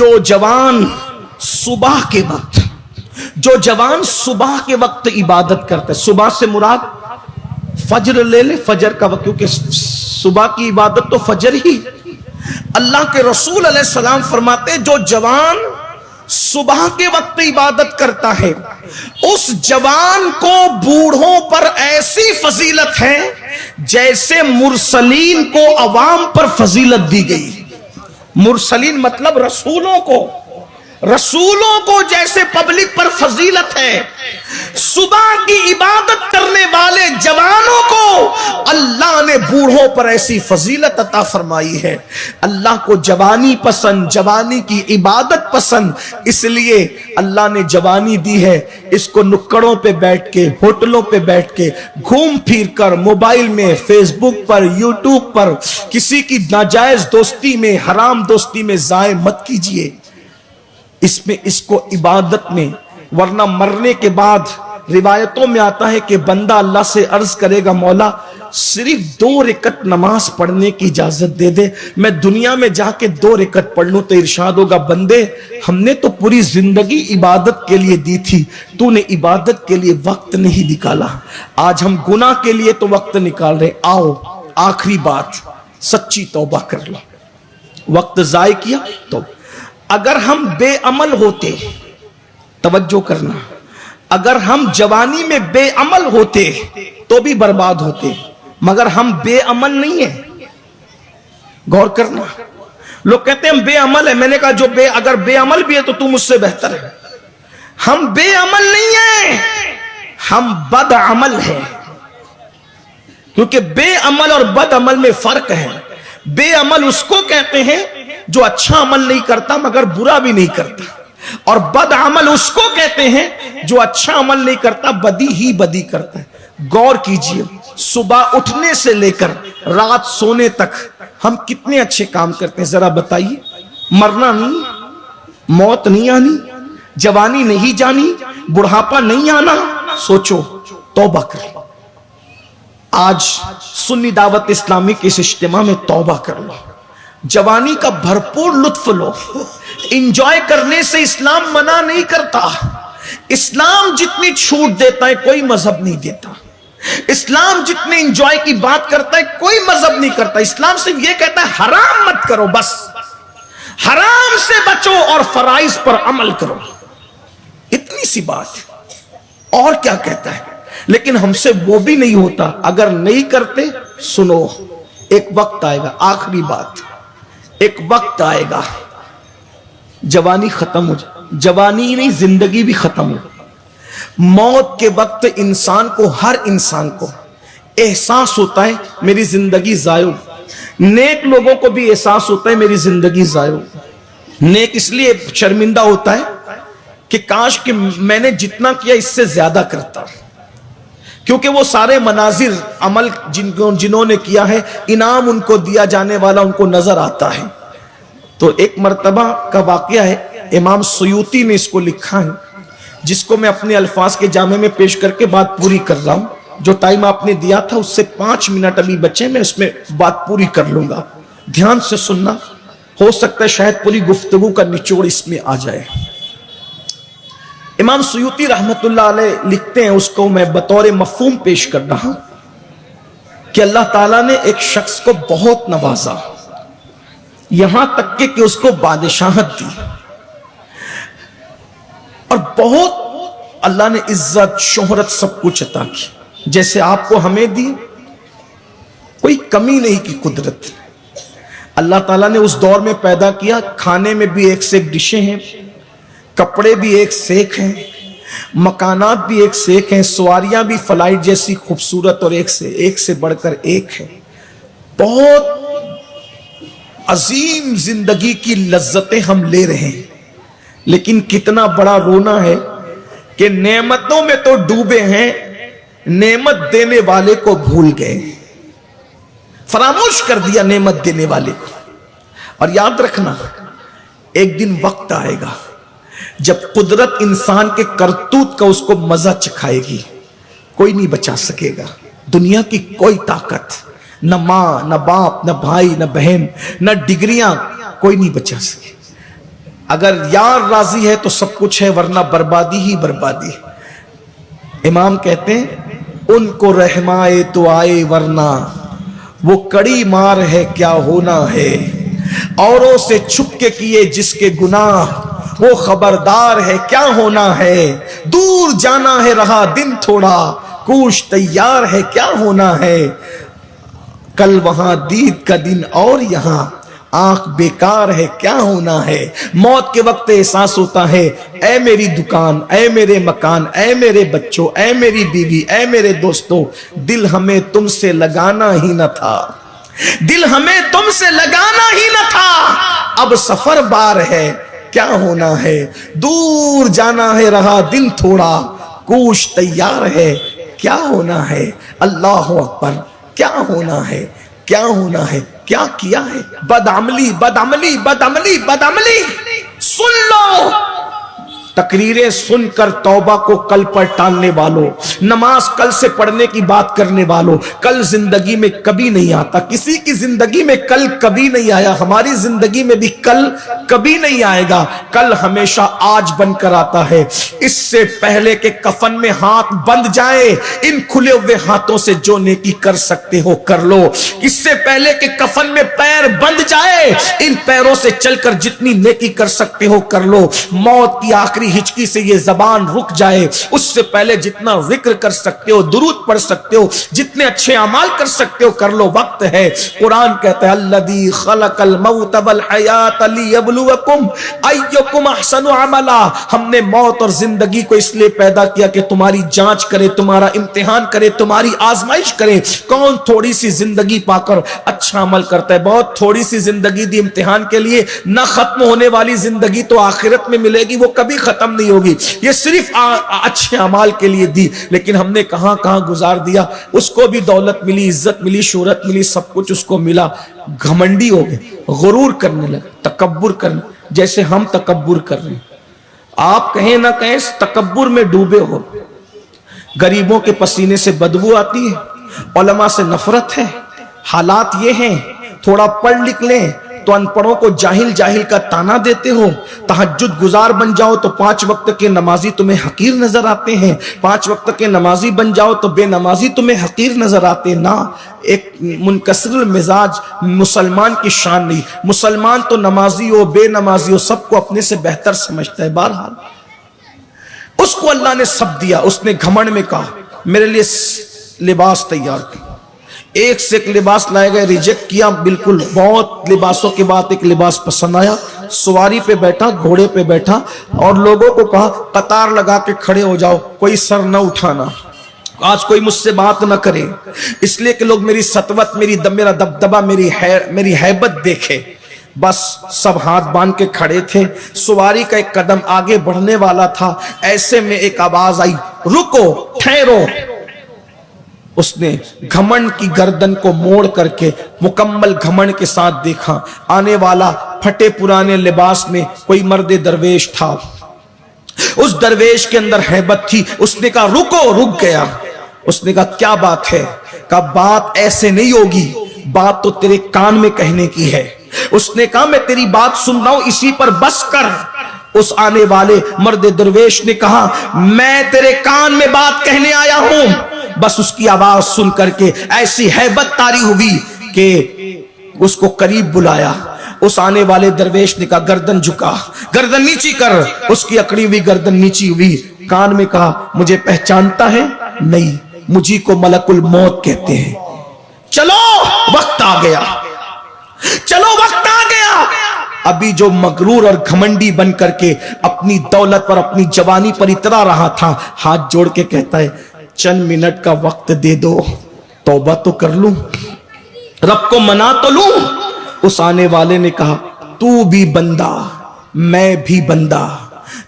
जो जवान सुबह के वक्त इबादत करते, सुबह से मुराद फजर ले ले, फजर का वक्त, क्योंकि सुबह की इबादत तो फजर ही। अल्लाह के रसूल अलैहिस्सलाम फरमाते जो जवान सुबह के वक्त इबादत करता है उस जवान को बूढ़ों पर ऐसी फजीलत है जैसे मुरसलीन को अवाम पर फजीलत दी गई। मुरसलीन मतलब रसूलों को जैसे पब्लिक पर फजीलत है, सुबह की इबादत करने वाले जवानों को अल्लाह ने बूढ़ों पर ऐसी फजीलत अता फरमाई है। अल्लाह को जवानी पसंद, जवानी की इबादत पसंद, इसलिए अल्लाह ने जवानी दी है। इसको नुक्कड़ों पे बैठ के, होटलों पे बैठ के, घूम फिर कर, मोबाइल में, फेसबुक पर, यूट्यूब पर किसी की नाजायज दोस्ती में, हराम दोस्ती में जाए मत कीजिए। इसमें इसको इबादत में, वरना मरने के बाद रिवायतों में आता है कि बंदा अल्लाह से अर्ज करेगा मौला सिर्फ 2 रकत नमाज पढ़ने की इजाजत दे दे, मैं दुनिया में जाके 2 रकत पढ़ लूं। तो इरशाद होगा बंदे हमने तो पूरी जिंदगी इबादत के लिए दी थी, तूने इबादत के लिए वक्त नहीं निकाला। आज हम गुनाह के लिए तो वक्त निकाल रहे, आओ आखिरी बात सच्ची तौबा कर लो। वक्त जाय किया तो अगर हम बेअमल होते, तवज्जो करना, अगर हम जवानी में बेअमल होते तो भी बर्बाद होते, मगर हम बेअमल नहीं है। गौर करना, लोग कहते हैं हम बेअमल है, मैंने कहा जो अगर बेअमल भी है तो तू मुझसे बेहतर है। हम बेअमल नहीं है, हम बदअमल है, क्योंकि बेअमल और बदअमल में फर्क है। बेअमल उसको कहते हैं जो अच्छा अमल नहीं करता मगर बुरा भी नहीं करता, और बदअमल उसको कहते हैं जो अच्छा अमल नहीं करता बदी ही बदी करता है। गौर कीजिए, सुबह उठने से लेकर रात सोने तक हम कितने अच्छे काम करते हैं, जरा बताइए। मरना नहीं, मौत नहीं आनी, जवानी नहीं जानी, बुढ़ापा नहीं आना, सोचो, तौबा कर। आज सुन्नी दावत इस्लामी के इस इज्तिमा में तौबा कर लो, जवानी का भरपूर लुत्फ लो। इंजॉय करने से इस्लाम मना नहीं करता। इस्लाम जितनी छूट देता है कोई मजहब नहीं देता। इस्लाम जितने इंजॉय की बात करता है कोई मजहब नहीं करता। इस्लाम सिर्फ ये कहता है हराम मत करो, बस हराम से बचो और फराइज पर अमल करो, इतनी सी बात। और क्या कहता है? लेकिन हमसे वो भी नहीं होता। अगर नहीं करते, सुनो, एक वक्त आएगा, आखिरी बात, एक वक्त आएगा जवानी खत्म हो जाए, जवानी ही नहीं जिंदगी भी खत्म हो। मौत के वक्त इंसान को, हर इंसान को एहसास होता है मेरी जिंदगी जायो। नेक लोगों को भी एहसास होता है मेरी जिंदगी जायो। नेक इसलिए शर्मिंदा होता है कि काश कि मैंने जितना किया इससे ज्यादा करता, क्योंकि वो सारे मनाजिर अमल जिन्होंने किया है इनाम उनको दिया जाने वाला उनको नजर आता है। तो एक मर्तबा का वाकया है, इमाम सुयूती ने इसको लिखा है, जिसको मैं अपने अल्फाज के जामे में पेश करके बात पूरी कर रहा हूं। जो टाइम आपने दिया था उससे 5 मिनट अभी बचे, मैं उसमें बात पूरी कर लूंगा। ध्यान से सुनना, हो सकता है शायद पूरी गुफ्तगू का निचोड़ इसमें आ जाए। इमाम सुयूती रहमतुल्लाह अलैह लिखते हैं, उसको मैं बतौर मफहूम पेश कर रहा हूं कि अल्लाह ताला ने एक शख्स को बहुत नवाजा, यहां तक कि उसको बादशाहत दी, और बहुत अल्लाह ने इज्जत शोहरत सब कुछ अता की, जैसे आपको हमें दी, कोई कमी नहीं की कुदरत। अल्लाह ताला ने उस दौर में पैदा किया, खाने में भी एक से एक डिशें हैं, कपड़े भी एक से एक हैं, मकानात भी एक से एक हैं, सवारियां भी फ्लाइट जैसी खूबसूरत और एक से बढ़कर एक है। बहुत अजीम जिंदगी की लज्जतें हम ले रहे हैं, लेकिन कितना बड़ा रोना है कि नेमतों में तो डूबे हैं, नेमत देने वाले को भूल गए, फरामोश कर दिया नेमत देने वाले को। और याद रखना, एक दिन वक्त आएगा जब कुदरत इंसान के करतूत का उसको मजा चखाएगी, कोई नहीं बचा सकेगा। दुनिया की कोई ताकत, न मां, न बाप, न भाई, न बहन, न डिग्रियां, कोई नहीं बचा सके। अगर यार राजी है तो सब कुछ है, वरना बर्बादी ही बर्बादी। इमाम कहते हैं उनको रहमाए तो आए, वरना वो कड़ी मार है क्या होना है। औरों से छुप के किए जिसके गुनाह, वो खबरदार है क्या होना है। दूर जाना है रहा दिन थोड़ा, कूच तैयार है क्या होना है। कल वहां दीद का दिन और यहां आंख बेकार है क्या होना है। मौत के वक्त एहसास होता है, ऐ मेरी दुकान, ऐ मेरे मकान, ऐ मेरे बच्चों, ऐ मेरी बीवी, ऐ मेरे दोस्तों, दिल हमें तुमसे लगाना ही न था, दिल हमें तुमसे लगाना ही न था। अब सफर बार है क्या होना है। दूर जाना है रहा दिन थोड़ा, कूच तैयार है क्या होना है। अल्लाह अकबर, क्या होना है, क्या होना है, क्या किया है। बदअमली बदअमली बदअमली बदअमली। सुन लो, तकरीरें सुनकर तौबा को कल पर टालने वालों, नमाज कल से पढ़ने की बात करने वालों, कल जिंदगी में कभी नहीं आता। किसी की जिंदगी में कल कभी नहीं आया, हमारी जिंदगी में भी कल कभी नहीं आएगा। कल हमेशा आज बनकर आता है। इससे पहले के कफन में हाथ बंध जाए, इन खुले हुए हाथों से जो नेकी कर सकते हो कर लो। इससे पहले के कफन में पैर बंध जाए, इन पैरों से चलकर जितनी नेकी कर सकते हो कर लो। मौत की आखिरी हिचकी से ये जबान रुक जाए, उससे पहले जितना जिक्र कर सकते हो, दुरूद पढ़ सकते हो, जितने अच्छे अमाल कर सकते हो कर लो। वक्त है। कुरान कहता है अल्लज़ी खलक़ल मौत वल हयात लियब्लुवकुम अय्युकुम अहसनु अमला। हमने मौत और जिंदगी को इसलिए पैदा किया कि तुम्हारी जांच करे, तुम्हारा इम्तिहान करे, तुम्हारी आजमाइश करे। कौन थोड़ी सी जिंदगी पाकर अच्छा अमल करता है। बहुत थोड़ी सी जिंदगी दी इम्तिहान के लिए, ना खत्म होने वाली जिंदगी तो आखिरत में मिलेगी, वो कभी खत्म नहीं होगी। ये सिर्फ अच्छे अमाल के लिए दी, लेकिन हमने कहां कहां गुजार दिया। उसको भी दौलत मिली, इज्जत मिली, शोहरत मिली, सब कुछ उसको मिला। घमंडी हो गए, गुरूर करने लगे, तकब्बुर करने, जैसे हम तकब्बुर कर रहे हैं। आप कहें ना कहें तकब्बुर में डूबे हो। गरीबों के पसीने से बदबू आती है, उलमा से नफरत है। हालात ये हैं, थोड़ा पढ़ लिख लें तो अनपढ़ों को जाहिल जाहिल का ताना देते हो। तहज्जुद गुजार बन जाओ तो 5 वक्त के नमाजी तुम्हें हकीर नजर आते हैं। 5 वक्त के नमाजी बन जाओ तो बेनमाजी तुम्हें हकीर नजर आते ना। एक मुनकसिर मिजाज मुसलमान की शान नहीं। मुसलमान तो नमाजी हो बेनमाजी हो सबको अपने से बेहतर समझता है। बहरहाल उसको अल्लाह ने सब दिया। उसने घमंड में कहा मेरे लिए लिबास तैयार कर। एक से एक लिबास लाए गए, रिजेक्ट किया बिल्कुल। बहुत लिबासों के बाद एक लिबास पसंद आया। सवारी पे बैठा, घोड़े पे बैठा और लोगों को कहा कतार लगा के खड़े हो जाओ, कोई सर न उठाना, आज कोई मुझसे बात न करे, इसलिए कि लोग मेरी सतवत, मेरा दबदबा, मेरी हैबत देखे। बस सब हाथ बांध के खड़े थे। सवारी का एक कदम आगे बढ़ने वाला था, ऐसे में एक आवाज आई, रुको, ठहरो। उसने घमंड की गर्दन को मोड़ करके मुकम्मल घमंड के साथ देखा। आने वाला फटे पुराने लिबास में कोई मर्द दरवेश था। उस दरवेश के अंदर हैबत थी। उसने कहा रुको, रुक गया। उसने कहा क्या बात है? कहा बात ऐसे नहीं होगी, बात तो तेरे कान में कहने की है। उसने कहा मैं तेरी बात सुन रहा हूं, इसी पर बस कर। उस आने वाले मर्द दरवेश ने कहा मैं तेरे कान में बात कहने आया हूं। बस उसकी आवाज सुन करके ऐसी हैबत तारी हुई कि उसको करीब बुलाया। उस आने वाले दरवेश ने कहा गर्दन झुका, गर्दन नीची कर। उसकी अकड़ी हुई गर्दन नीची हुई। कान में कहा मुझे पहचानता है? नहीं, मुझी को मलकुल मौत कहते हैं। चलो वक्त आ गया, चलो वक्त आ गया। अभी जो मगरूर और घमंडी बन करके अपनी दौलत पर, अपनी जवानी पर इतरा रहा था, हाथ जोड़ के कहता है चंद मिनट का वक्त दे दो, तौबा तो कर लूं, रब को मना तो लूं। उस आने वाले ने कहा तू भी बंदा, मैं भी बंदा।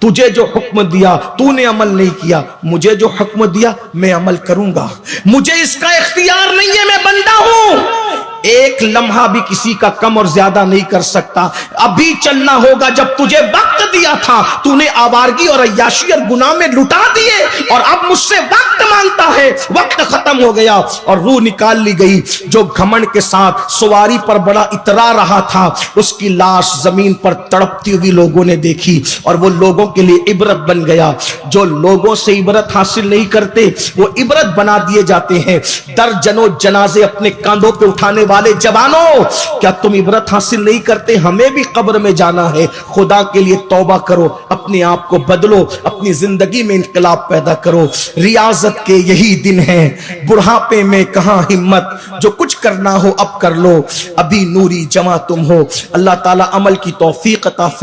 तुझे जो हुक्म दिया तूने अमल नहीं किया, मुझे जो हुक्म दिया मैं अमल करूंगा। मुझे इसका इख्तियार नहीं है, मैं बंदा हूं। ایک لمحہ بھی کسی کا کم اور زیادہ نہیں کر سکتا. ابھی چلنا ہوگا. جب تجھے وقت دیا تھا تو نے آوارگی اور عیاشی اور گناہ میں لٹا دیے, اور اب مجھ سے وقت مانگتا ہے. وقت ختم ہو گیا اور روح نکال لی گئی. جو گھمنڈ کے ساتھ سواری پر بڑا اترا رہا تھا, اس کی لاش زمین پر تڑپتی ہوئی لوگوں نے دیکھی, اور وہ لوگوں کے لیے عبرت بن گیا. جو لوگوں سے عبرت حاصل نہیں کرتے وہ عبرت بنا دیے جاتے ہیں. درجنوں جنازے اپنے کاندھوں پہ اٹھانے والے جوانوں, کیا تم عبرت حاصل نہیں کرتے؟ ہمیں بھی قبر میں جانا ہے. خدا کے لیے توبہ کرو, اپنے آپ کو بدلو, اپنی زندگی میں انقلاب پیدا کرو. ریاضت کے یہی دن ہیں, بڑھاپے میں کہاں ہمت, جو کچھ کرنا ہو اب کر لو, ابھی نوری جواں تم ہو. اللہ تعالی عمل کی توفیق عطا فرمائے.